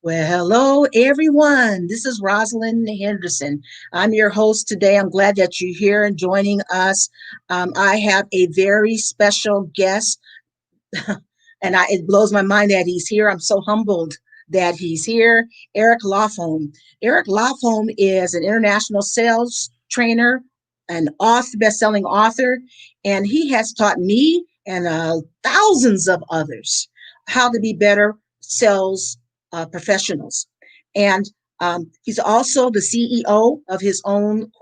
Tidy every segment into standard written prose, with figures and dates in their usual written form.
Well, hello, everyone. This is Rosalind Henderson. I'm your host today. I'm glad that you're here and joining us. I have a very special guest, it blows my mind that he's here. I'm so humbled that he's here. Eric Lofholm. Eric Lofholm is an international sales trainer, an best-selling author, and he has taught me and thousands of others how to be better sales professionals. And he's also the CEO of his own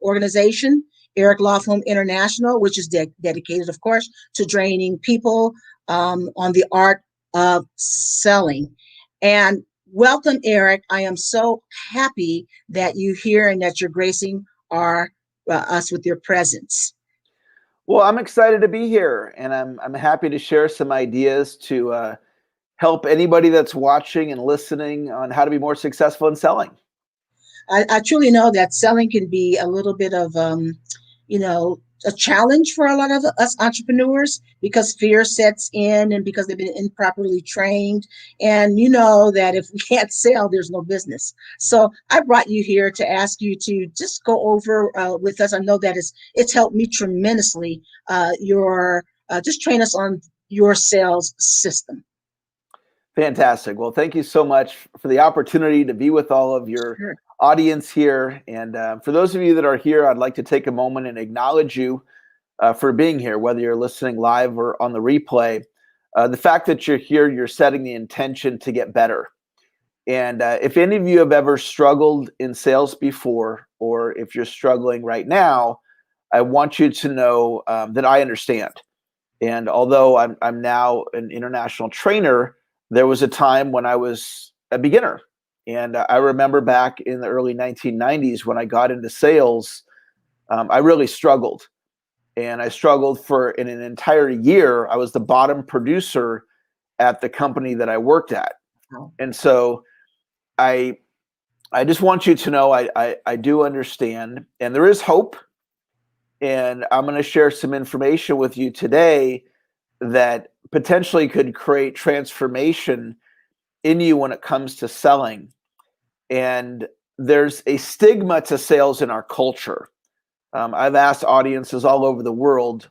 organization, Eric Lofholm International, which is dedicated, of course, to training people on the art of selling. And welcome, Eric. I am so happy that you're here and that you're gracing us with your presence. Well, I'm excited to be here, and I'm happy to share some ideas to help anybody that's watching and listening on how to be more successful in selling. I truly know that selling can be a little bit of, you know, a challenge for a lot of us entrepreneurs because fear sets in and because they've been improperly trained. And you know that if we can't sell, there's no business. So I brought you here to ask you to just go over with us. I know that it's helped me tremendously. Your Just train us on your sales system. Fantastic. Well, thank you so much for the opportunity to be with all of your Sure. audience here. And for those of you that are here, I'd like to take a moment and acknowledge you for being here, whether you're listening live or on the replay. The fact that you're here, you're setting the intention to get better. And if any of you have ever struggled in sales before, or if you're struggling right now, I want you to know that I understand. And although I'm now an international trainer, there was a time when I was a beginner. And I remember back in the early 1990s when I got into sales, I really struggled. And I struggled for in an entire year. I was the bottom producer at the company that I worked at. Oh. And so I just want you to know I do understand, and there is hope. And I'm going to share some information with you today that potentially could create transformation in you when it comes to selling. And there's a stigma to sales in our culture. I've asked audiences all over the world,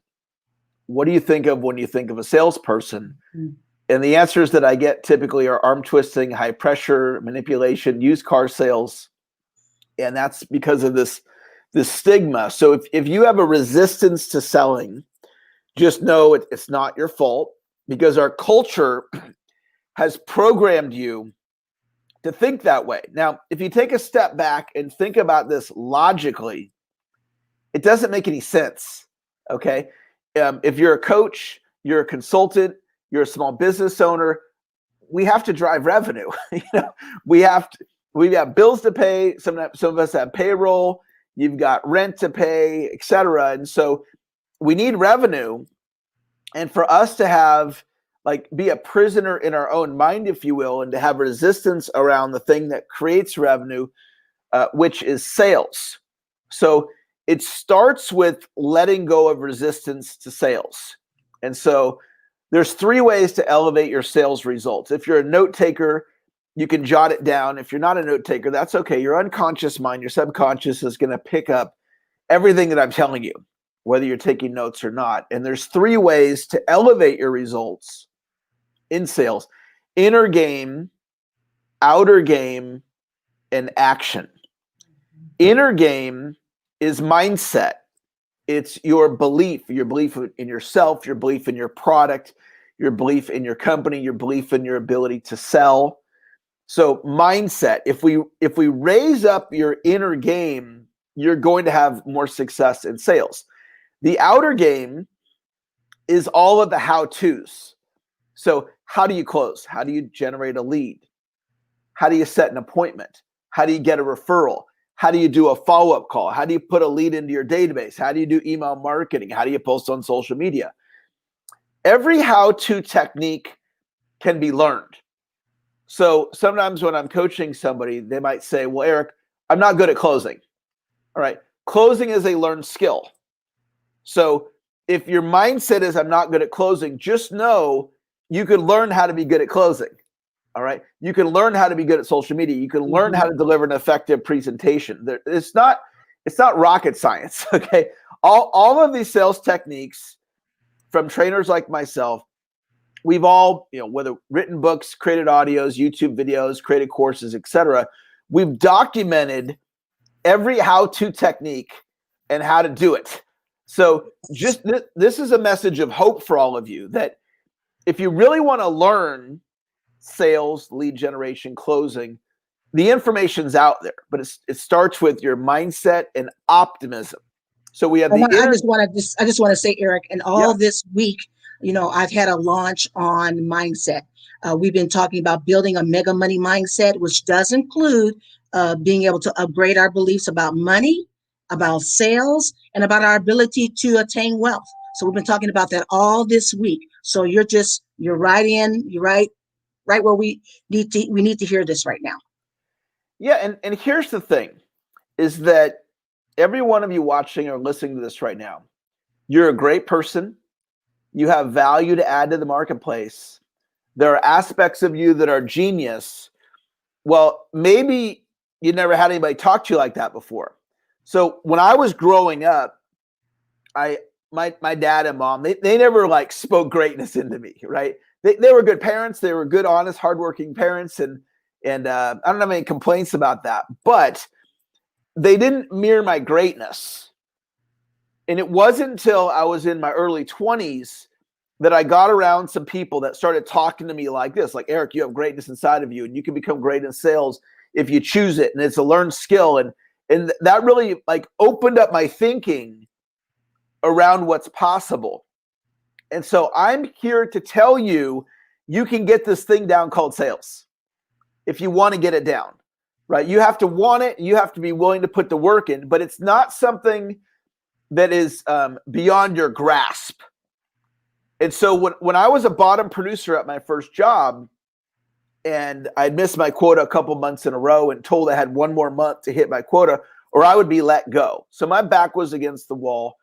what do you think of when you think of a salesperson? Mm. And the answers that I get typically are arm twisting, high pressure, manipulation, used car sales. And that's because of this stigma. So if you have a resistance to selling, just know it's not your fault, because our culture has programmed you to think that way. Now, if you take a step back and think about this logically, it doesn't make any sense, okay? If you're a coach, you're a consultant, you're a small business owner, we have to drive revenue. We have bills to pay. Some of us have payroll. You've got rent to pay, et cetera. And so we need revenue. And for us to have, be a prisoner in our own mind, if you will, and to have resistance around the thing that creates revenue, which is sales. So it starts with letting go of resistance to sales. And so there's 3 ways to elevate your sales results. If you're a note taker, you can jot it down. If you're not a note taker, that's okay. Your unconscious mind, your subconscious is going to pick up everything that I'm telling you, whether you're taking notes or not. And there's 3 ways to elevate your results in sales: inner game, outer game, and action. Inner game is mindset. It's your belief in yourself, your belief in your product, your belief in your company, your belief in your ability to sell. So mindset, if we raise up your inner game, you're going to have more success in sales. The outer game is all of the how-tos. So how do you close? How do you generate a lead? How do you set an appointment? How do you get a referral? How do you do a follow-up call? How do you put a lead into your database? How do you do email marketing? How do you post on social media? Every how-to technique can be learned. So sometimes when I'm coaching somebody, they might say, well, Eric, I'm not good at closing. All right. Closing is a learned skill. So if your mindset is I'm not good at closing, just know you could learn how to be good at closing. All right. You can learn how to be good at social media. You can learn how to deliver an effective presentation. It's not rocket science. Okay. All of these sales techniques from trainers like myself, we've all, whether written books, created audios, YouTube videos, created courses, etc. We've documented every how-to technique and how to do it. So just this is a message of hope for all of you, that if you really want to learn sales, lead generation, closing, the information's out there, but it starts with your mindset and optimism. So we have I just want to say, Eric, and all this week, I've had a launch on mindset. We've been talking about building a mega money mindset, which does include being able to upgrade our beliefs about money, about sales, and about our ability to attain wealth. So we've been talking about that all this week. So you're right where we need to hear this right now. Yeah, and here's the thing, is that every one of you watching or listening to this right now, you're a great person. You have value to add to the marketplace. There are aspects of you that are genius. Well, maybe you never had anybody talk to you like that before. So when I was growing up, my dad and mom, they never spoke greatness into me, right? They were good parents. They were good, honest, hardworking parents. And I don't have any complaints about that, but they didn't mirror my greatness. And it wasn't until I was in my early 20s that I got around some people that started talking to me like this, like, Eric, you have greatness inside of you, and you can become great in sales if you choose it. And it's a learned skill. And that really opened up my thinking around what's possible. And so I'm here to tell you, you can get this thing down called sales if you want to get it down, right? You have to want it. You have to be willing to put the work in, but it's not something that is beyond your grasp. And so when I was a bottom producer at my first job, and I'd missed my quota a couple months in a row and told I had one more month to hit my quota or I would be let go. So my back was against the wall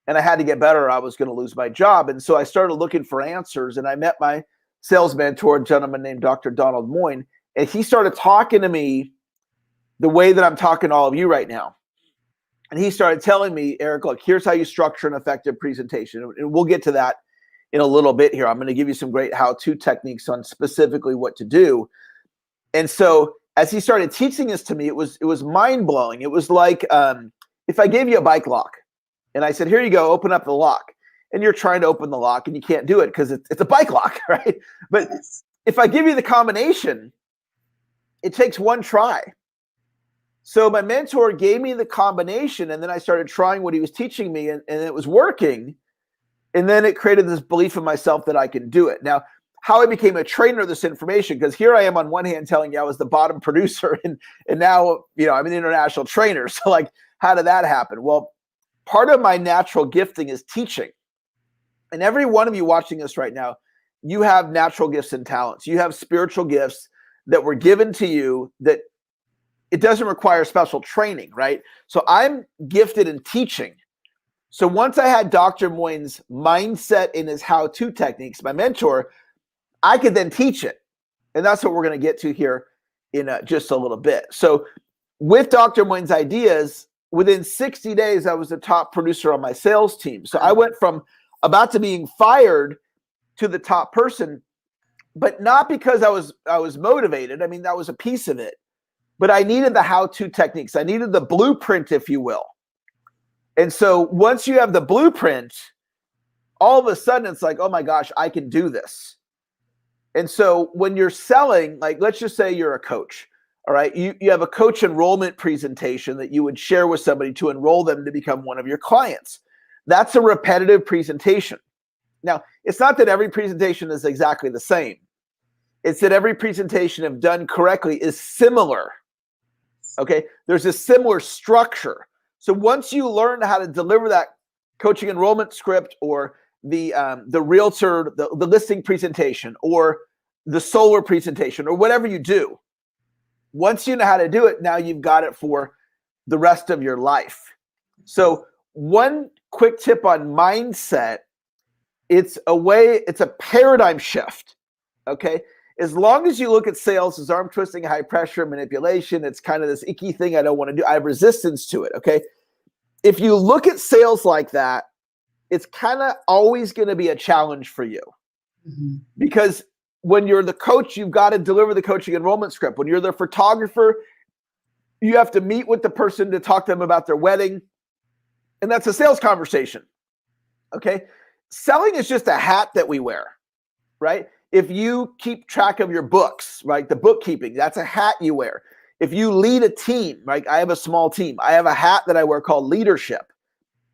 and I had to get better or I was going to lose my job. And so I started looking for answers, and I met my sales mentor, a gentleman named Dr. Donald Moyne, and he started talking to me the way that I'm talking to all of you right now. And he started telling me, Eric, look, here's how you structure an effective presentation. And we'll get to that in a little bit here. I'm going to give you some great how-to techniques on specifically what to do. And so as he started teaching this to me, it was mind-blowing. It was like if I gave you a bike lock and I said, here you go, open up the lock. And you're trying to open the lock and you can't do it because it's a bike lock, right? But if I give you the combination, it takes one try. So my mentor gave me the combination, and then I started trying what he was teaching me, and it was working. And then it created this belief in myself that I can do it. Now, how I became a trainer of this information, because here I am on one hand telling you I was the bottom producer, and now I'm an international trainer. So how did that happen? Well, part of my natural gifting is teaching. And every one of you watching this right now, you have natural gifts and talents. You have spiritual gifts that were given to you that it doesn't require special training, right? So I'm gifted in teaching. So once I had Dr. Moyne's mindset and his how-to techniques, my mentor, I could then teach it. And that's what we're going to get to here in just a little bit. So with Dr. Moyne's ideas, within 60 days, I was the top producer on my sales team. So I went from about to being fired to the top person, but not because I was motivated. I mean, that was a piece of it. But I needed the how-to techniques. I needed the blueprint, if you will. And so once you have the blueprint, all of a sudden it's like, oh my gosh, I can do this. And so when you're selling, let's just say you're a coach, all right? You have a coach enrollment presentation that you would share with somebody to enroll them to become one of your clients. That's a repetitive presentation. Now, it's not that every presentation is exactly the same. It's that every presentation, if done correctly, is similar. Okay, there's a similar structure. So once you learn how to deliver that coaching enrollment script, or the realtor, the listing presentation, or the solar presentation, or whatever you do, once you know how to do it, now you've got it for the rest of your life. So one quick tip on mindset, it's a paradigm shift. Okay, as long as you look at sales as arm twisting, high pressure, manipulation, it's kind of this icky thing I don't want to do. I have resistance to it, okay? If you look at sales like that, it's kind of always going to be a challenge for you. Mm-hmm. Because when you're the coach, you've got to deliver the coaching enrollment script. When you're the photographer, you have to meet with the person to talk to them about their wedding. And that's a sales conversation, okay? Selling is just a hat that we wear, right? If you keep track of your books, right, the bookkeeping, that's a hat you wear. If you lead a team, right, I have a small team. I have a hat that I wear called leadership,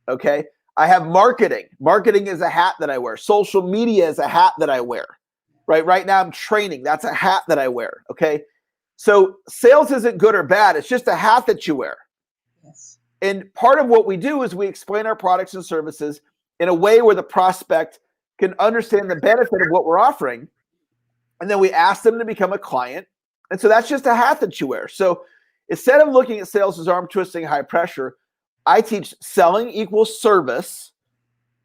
okay? I have marketing. Marketing is a hat that I wear. Social media is a hat that I wear, right? Right now I'm training. That's a hat that I wear, okay? So sales isn't good or bad. It's just a hat that you wear. Yes. And part of what we do is we explain our products and services in a way where the prospect can understand the benefit of what we're offering. And then we ask them to become a client. And so that's just a hat that you wear. So instead of looking at sales as arm twisting, high pressure, I teach selling equals service.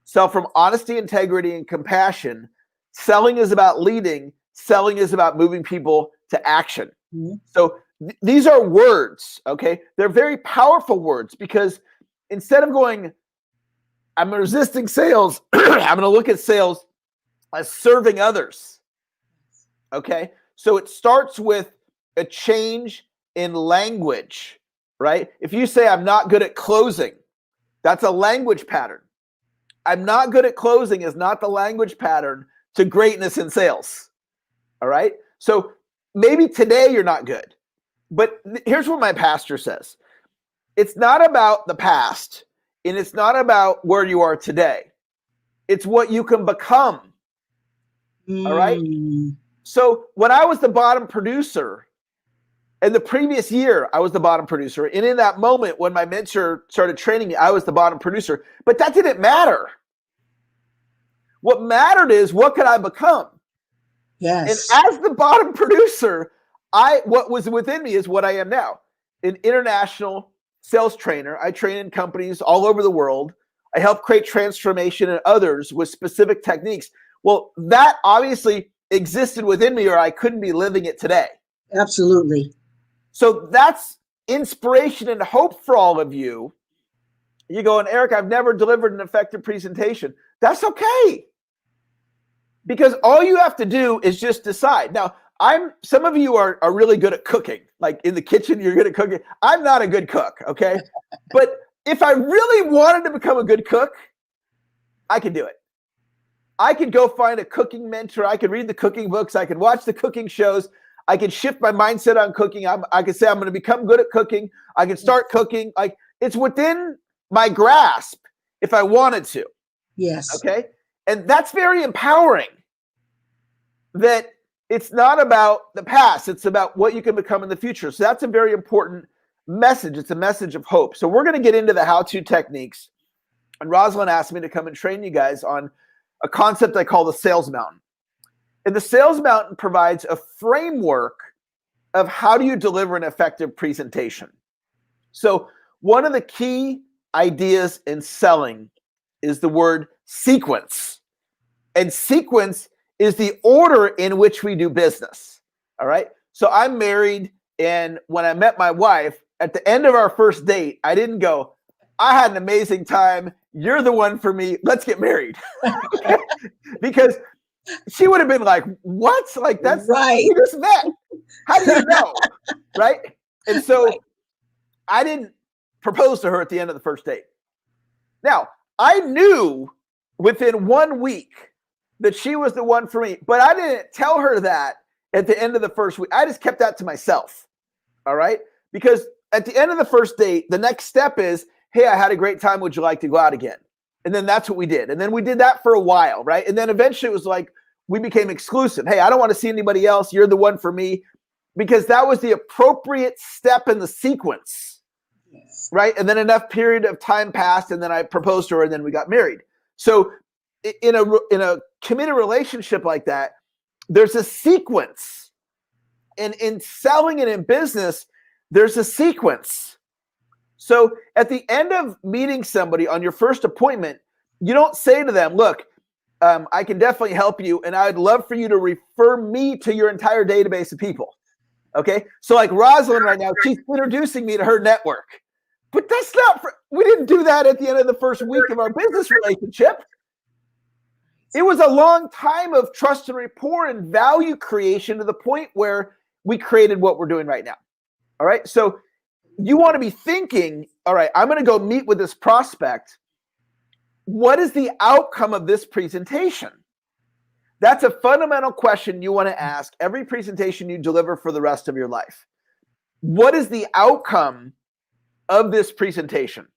Sell from honesty, integrity, and compassion. Selling is about leading. Selling is about moving people to action. Mm-hmm. So these are words, okay? They're very powerful words because instead of going, I'm resisting sales, I'm going to look at sales as serving others, okay? So it starts with a change in language, right? If you say, I'm not good at closing, that's a language pattern. I'm not good at closing is not the language pattern to greatness in sales, all right? So maybe today you're not good, but here's what my pastor says. It's not about the past, and it's not about where you are today. It's what you can become, all right? So when I was the bottom producer, and the previous year I was the bottom producer, and in that moment when my mentor started training me, I was the bottom producer, but that didn't matter. What mattered is what could I become? Yes. And as the bottom producer, what was within me is what I am now. An international sales trainer. I train in companies all over the world. I help create transformation in others with specific techniques. Well, that obviously existed within me or I couldn't be living it today. Absolutely. So that's inspiration and hope for all of you. You go, and Eric, I've never delivered an effective presentation. That's okay. Because all you have to do is just decide. Now, some of you are really good at cooking. Like in the kitchen, you're good at cooking. I'm not a good cook, okay? But if I really wanted to become a good cook, I could do it. I could go find a cooking mentor. I could read the cooking books. I could watch the cooking shows. I could shift my mindset on cooking. I could say I'm going to become good at cooking. I can start cooking. Like it's within my grasp if I wanted to. Yes. Okay. And that's very empowering. That it's not about the past. It's about what you can become in the future. So that's a very important message. It's a message of hope. So we're going to get into the how-to techniques. And Rosalind asked me to come and train you guys on a concept I call the sales mountain. And the sales mountain provides a framework of how do you deliver an effective presentation. So one of the key ideas in selling is the word sequence. And sequence is the order in which we do business. All right. So I'm married. And when I met my wife, at the end of our first date, I didn't go, I had an amazing time. You're the one for me. Let's get married. Because she would have been like, what? Like, that's right. We just met. How do you know? Right. And so I didn't propose to her at the end of the first date. Now, I knew within 1 week that she was the one for me, but I didn't tell her that at the end of the first week. I just kept that to myself. All right. Because at the end of the first date, the next step is, hey, I had a great time. Would you like to go out again? And then that's what we did. And then we did that for a while, right? And then eventually it was like, we became exclusive. Hey, I don't want to see anybody else. You're the one for me. Because that was the appropriate step in the sequence, yes. Right? And then enough period of time passed, and then I proposed to her, and then we got married. So in a committed relationship like that, there's a sequence. And in selling and in business, there's a sequence. So at the end of meeting somebody on your first appointment, you don't say to them, look, I can definitely help you. And I'd love for you to refer me to your entire database of people. Okay. So like Rosalind right now, she's introducing me to her network. But that's not, we didn't do that at the end of the first week of our business relationship. It was a long time of trust and rapport and value creation to the point where we created what we're doing right now. All right. So you want to be thinking, all right, I'm going to go meet with this prospect. What is the outcome of this presentation? That's a fundamental question you want to ask every presentation you deliver for the rest of your life. What is the outcome of this presentation?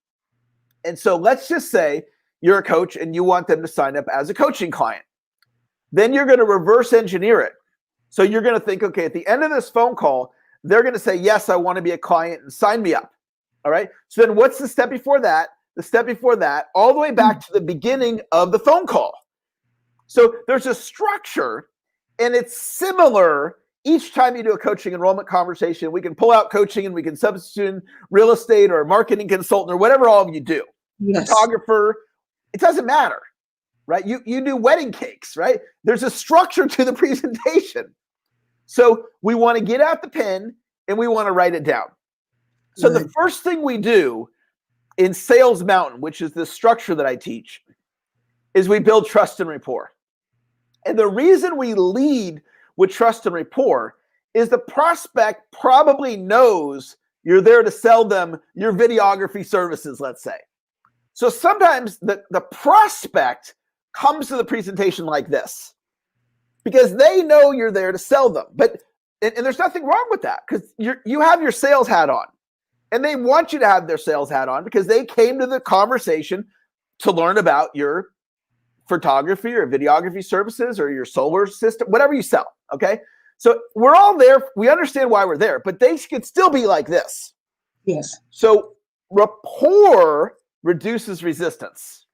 And so let's just say you're a coach and you want them to sign up as a coaching client. Then you're going to reverse engineer it. So you're going to think, okay, at the end of this phone call, they're going to say, yes, I want to be a client and sign me up. All right. So then what's the step before that? The step before that, all the way back to the beginning of the phone call. So there's a structure, and it's similar each time you do a coaching enrollment conversation. We can pull out coaching and we can substitute in real estate or a marketing consultant or whatever all of you do. Yes. Photographer, it doesn't matter, right? You do wedding cakes, right? There's a structure to the presentation. So we want to get out the pen and we want to write it down. So the first thing we do in Sales Mountain, which is the structure that I teach, is we build trust and rapport. And the reason we lead with trust and rapport is the prospect probably knows you're there to sell them your videography services, let's say. So sometimes the prospect comes to the presentation like this because they know you're there to sell them. But and there's nothing wrong with that because you have your sales hat on. And they want you to have their sales hat on because they came to the conversation to learn about your photography or videography services or your solar system, whatever you sell. Okay. So we're all there. We understand why we're there, but they could still be like this. Yes. So rapport reduces resistance.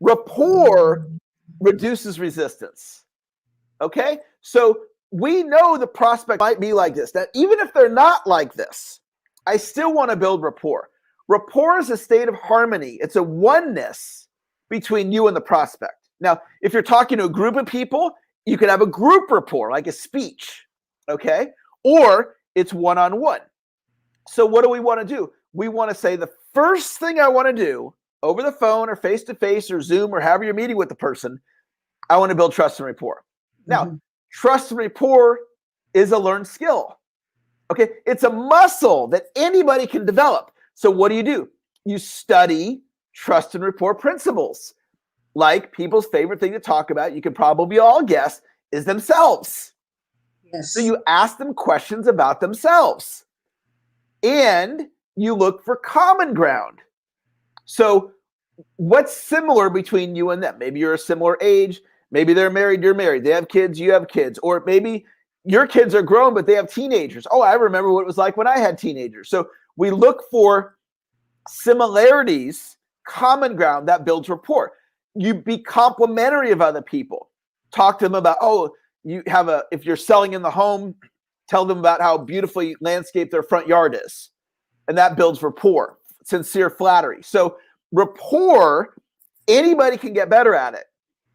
Rapport reduces resistance. Okay. So we know the prospect might be like this. Now, even if they're not like this, I still want to build rapport. Rapport is a state of harmony. It's a oneness between you and the prospect. Now, if you're talking to a group of people, you could have a group rapport, like a speech, okay? Or it's one-on-one. So what do we want to do? We want to say the first thing I want to do over the phone or face-to-face or Zoom or however you're meeting with the person, I want to build trust and rapport. Now, trust and rapport is a learned skill. Okay, it's a muscle that anybody can develop. So what do? You study trust and rapport principles. Like people's favorite thing to talk about, you can probably all guess, is themselves. Yes. So you ask them questions about themselves. And you look for common ground. So what's similar between you and them? Maybe you're a similar age. Maybe they're married, you're married. They have kids, you have kids. Or maybe your kids are grown, but they have teenagers. Oh, I remember what it was like when I had teenagers. So we look for similarities, common ground that builds rapport. You be complimentary of other people. Talk to them about, if you're selling in the home, tell them about how beautifully landscaped their front yard is. And that builds rapport, sincere flattery. So rapport, anybody can get better at it.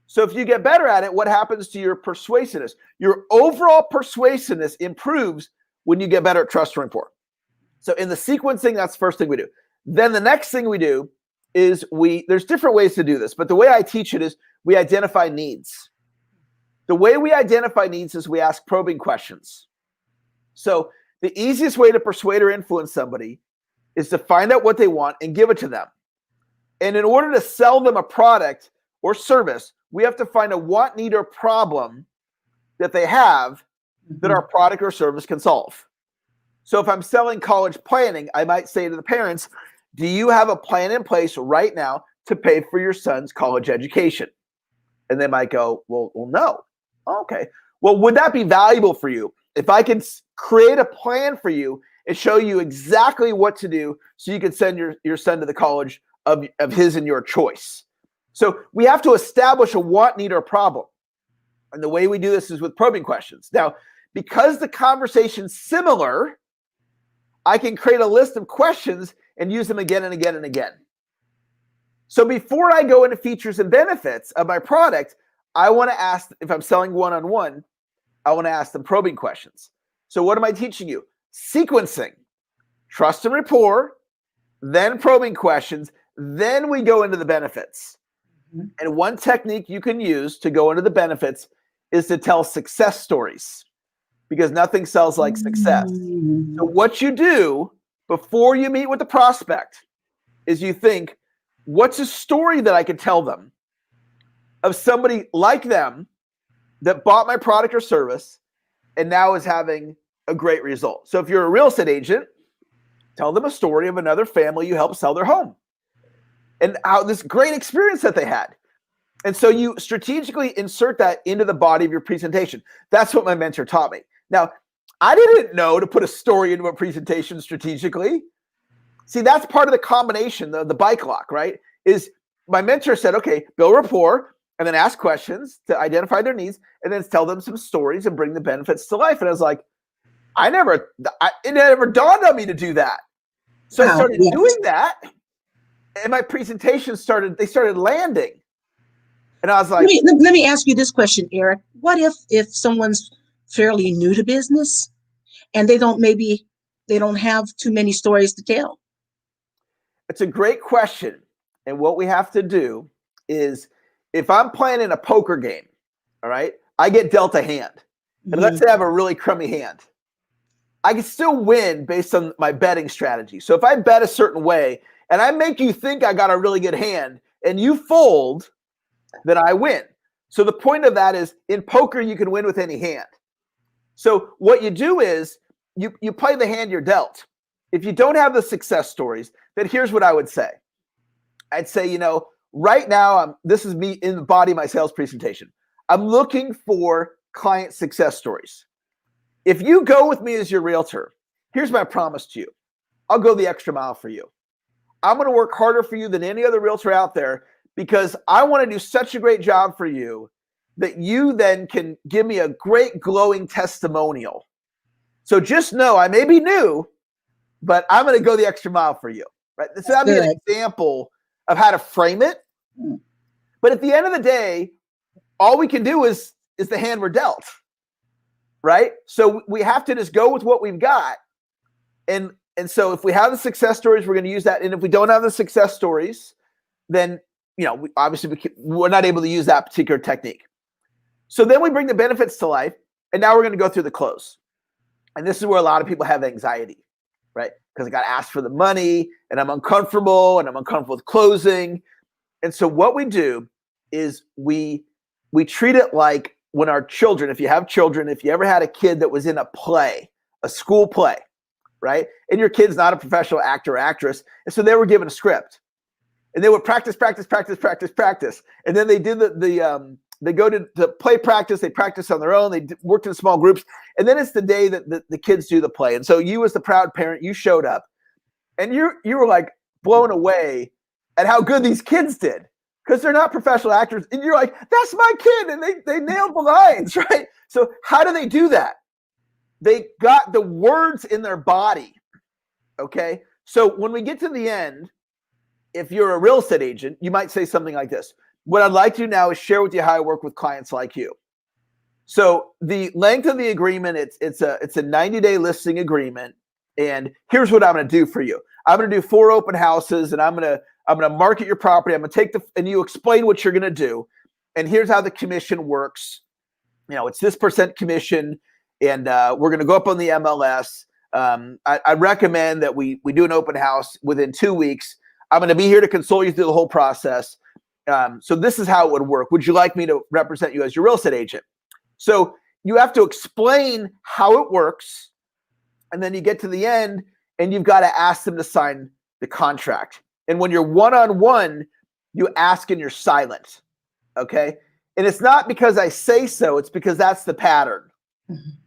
So if you get better at it, what happens to your persuasiveness? Your overall persuasiveness improves when you get better at trust and rapport. So in the sequencing, that's the first thing we do. Then the next thing we do is there's different ways to do this, but the way I teach it is we identify needs. The way we identify needs is we ask probing questions. So the easiest way to persuade or influence somebody is to find out what they want and give it to them. And in order to sell them a product or service, we have to find a want, need, or problem that they have that our product or service can solve. So if I'm selling college planning, I might say to the parents, do you have a plan in place right now to pay for your son's college education? And they might go, well, no. Okay. Well, would that be valuable for you? If I can create a plan for you and show you exactly what to do so you can send your son to the college of his and your choice. So we have to establish a want, need, or problem. And the way we do this is with probing questions. Now, because the conversation's similar, I can create a list of questions and use them again and again and again. So before I go into features and benefits of my product, I want to ask, if I'm selling one-on-one, I want to ask them probing questions. So what am I teaching you? Sequencing, trust and rapport, then probing questions, then we go into the benefits. And one technique you can use to go into the benefits is to tell success stories, because nothing sells like success. So what you do before you meet with the prospect is you think, what's a story that I could tell them of somebody like them that bought my product or service and now is having a great result. So if you're a real estate agent, tell them a story of another family you helped sell their home and how this great experience that they had. And so you strategically insert that into the body of your presentation. That's what my mentor taught me. Now, I didn't know to put a story into a presentation strategically. See, that's part of the combination, the bike lock, right? Is my mentor said, okay, build rapport and then ask questions to identify their needs and then tell them some stories and bring the benefits to life. And I was like, it never dawned on me to do that. So I started doing that and my presentation started landing. And I was like, let me ask you this question, Eric. What if someone's fairly new to business and they don't have too many stories to tell? It's a great question. And what we have to do is, if I'm playing in a poker game, all right, I get dealt a hand. And let's say I have a really crummy hand. I can still win based on my betting strategy. So if I bet a certain way and I make you think I got a really good hand and you fold, then I win. So the point of that is, in poker, you can win with any hand. So what you do is you play the hand you're dealt. If you don't have the success stories, then here's what I would say. I'd say, right now, this is me in the body of my sales presentation. I'm looking for client success stories. If you go with me as your realtor, here's my promise to you. I'll go the extra mile for you. I'm going to work harder for you than any other realtor out there, because I want to do such a great job for you that you then can give me a great glowing testimonial. So just know I may be new, but I'm going to go the extra mile for you. Right? So that'd be an example of how to frame it. But at the end of the day, all we can do is the hand we're dealt. Right? So we have to just go with what we've got. And so if we have the success stories, we're going to use that. And if we don't have the success stories, then we're not able to use that particular technique. So then we bring the benefits to life, and now we're going to go through the close. And this is where a lot of people have anxiety, right? Because I got asked for the money, and I'm uncomfortable with closing. And so what we do is we treat it like when our children, if you have children, if you ever had a kid that was in a play, a school play, right? And your kid's not a professional actor or actress, and so they were given a script. And they would practice. And then they did they go to play practice. They practice on their own. They worked in small groups. And then it's the day that the kids do the play. And so you, as the proud parent, you showed up and you were like blown away at how good these kids did, because they're not professional actors. And you're like, that's my kid. And they nailed the lines, right? So how do they do that? They got the words in their body. Okay. So when we get to the end, if you're a real estate agent, you might say something like this. What I'd like to do now is share with you how I work with clients like you. So the length of the agreement, it's a 90-day listing agreement. And here's what I'm going to do for you. I'm going to do 4 open houses, and I'm going to market your property. I'm going to and you explain what you're going to do. And here's how the commission works. It's this % commission, and we're going to go up on the MLS. I recommend that we do an open house within 2 weeks. I'm going to be here to consult you through the whole process. So this is how it would work. Would you like me to represent you as your real estate agent? So you have to explain how it works. And then you get to the end and you've got to ask them to sign the contract. And when you're one-on-one, you ask and you're silent. Okay. And it's not because I say so, it's because that's the pattern.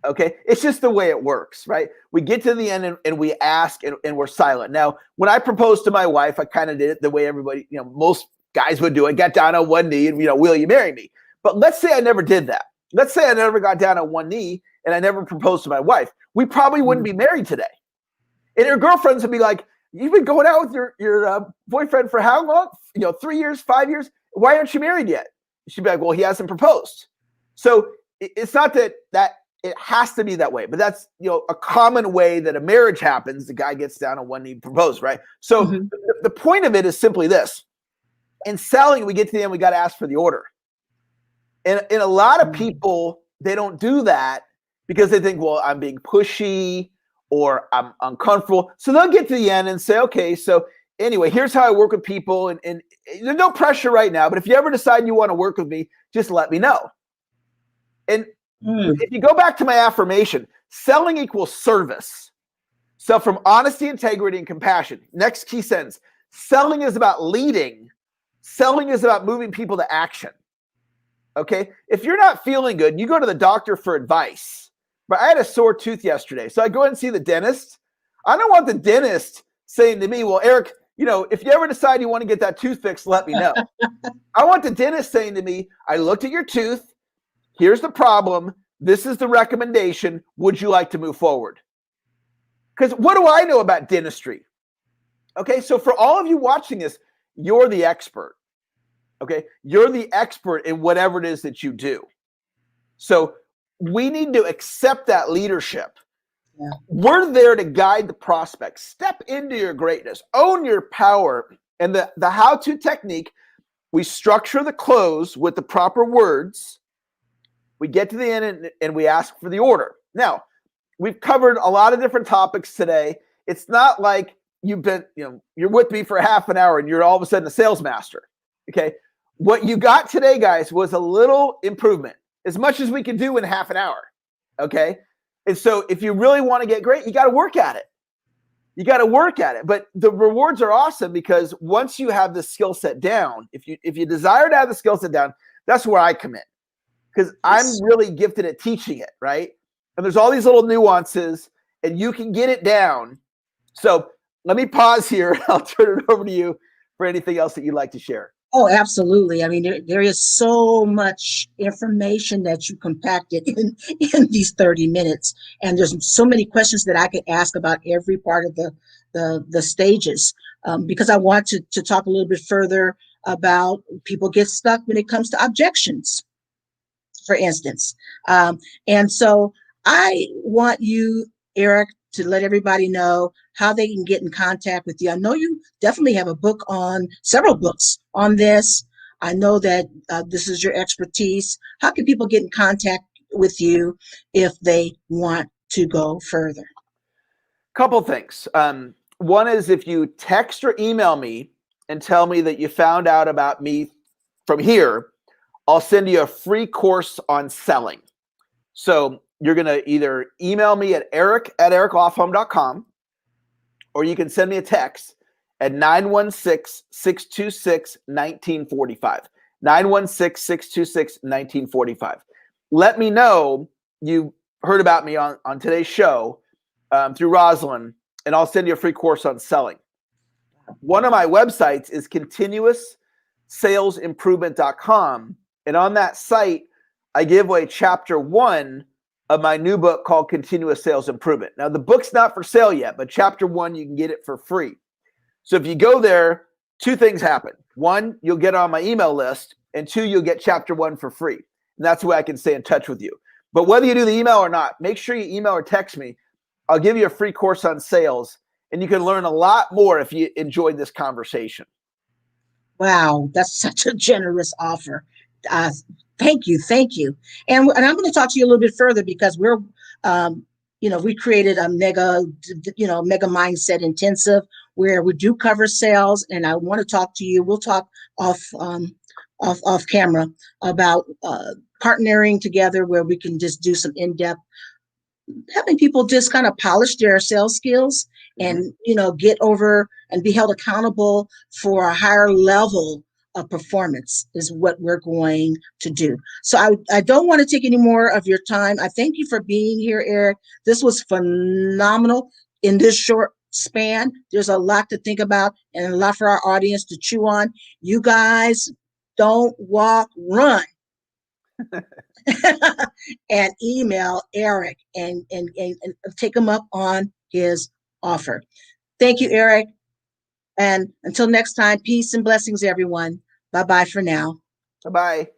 Okay. It's just the way it works, right? We get to the end and we ask and we're silent. Now, when I proposed to my wife, I kind of did it the way everybody, most guys would do it, got down on one knee and, will you marry me? But let's say I never did that. Let's say I never got down on one knee and I never proposed to my wife. We probably wouldn't be married today. And her girlfriends would be like, you've been going out with your boyfriend for how long? 3 years, 5 years. Why aren't you married yet? She'd be like, well, he hasn't proposed. So it's not that it has to be that way, but that's a common way that a marriage happens. The guy gets down on one knee, propose, right? So the point of it is simply this: in selling, we get to the end, we got to ask for the order. And a lot of people, they don't do that because they think, well, I'm being pushy or I'm uncomfortable. So they'll get to the end and say, okay, so anyway, here's how I work with people. And there's no pressure right now, but if you ever decide you want to work with me, just let me know. And if you go back to my affirmation, selling equals service. So from honesty, integrity, and compassion. Next key sentence: selling is about leading. Selling is about moving people to action. Okay? If you're not feeling good, you go to the doctor for advice. But I had a sore tooth yesterday, so I go and see the dentist. I don't want the dentist saying to me, well, Eric, if you ever decide you want to get that tooth fixed, let me know. I want the dentist saying to me, I looked at your tooth. Here's the problem. This is the recommendation. Would you like to move forward? Because what do I know about dentistry? Okay, so for all of you watching this, you're the expert. Okay, you're the expert in whatever it is that you do. So we need to accept that leadership. Yeah. We're there to guide the prospect. Step into your greatness. Own your power. And the how-to technique, we structure the close with the proper words. We get to the end and we ask for the order. Now, we've covered a lot of different topics today. It's not like you've been, you're with me for half an hour and you're all of a sudden a sales master. Okay. What you got today, guys, was a little improvement, as much as we can do in half an hour. Okay. And so if you really want to get great, you got to work at it. You got to work at it. But the rewards are awesome because once you have the skill set down, if you desire to have the skill set down, that's where I come in. Because I'm really gifted at teaching it, right? And there's all these little nuances, and you can get it down. So let me pause here. I'll turn it over to you for anything else that you'd like to share. Oh, absolutely. I mean, there is so much information that you compacted in these 30 minutes. And there's so many questions that I could ask about every part of the stages, because I want to talk a little bit further about people get stuck when it comes to objections, for instance. And so I want you, Eric, to let everybody know how they can get in contact with you. I know you definitely have several books on this. I know that this is your expertise. How can people get in contact with you if they want to go further? Couple things. One is if you text or email me and tell me that you found out about me from here, I'll send you a free course on selling. So you're going to either email me at eric@ericlofholm.com, or you can send me a text at 916-626-1945. 916-626-1945. Let me know you heard about me on today's show through Rosalind, and I'll send you a free course on selling. One of my websites is continuoussalesimprovement.com. And on that site, I give away chapter 1 of my new book called Continuous Sales Improvement. Now, the book's not for sale yet, but chapter 1, you can get it for free. So if you go there, 2 things happen. 1, you'll get on my email list, and 2, you'll get chapter 1 for free. And that's the way I can stay in touch with you. But whether you do the email or not, make sure you email or text me. I'll give you a free course on sales, and you can learn a lot more if you enjoyed this conversation. Wow, that's such a generous offer. Thank you. And I'm going to talk to you a little bit further because we're, we created a mega mindset intensive where we do cover sales, and I want to talk to you. We'll talk off camera about partnering together where we can just do some in-depth, helping people just kind of polish their sales skills and, get over and be held accountable for a higher level of performance is what we're going to do. So I don't want to take any more of your time. I thank you for being here, Eric. This was phenomenal in this short span. There's a lot to think about and a lot for our audience to chew on. You guys don't walk, run. And email Eric and take him up on his offer. Thank you, Eric. And until next time, peace and blessings, everyone. Bye bye for now. Bye bye.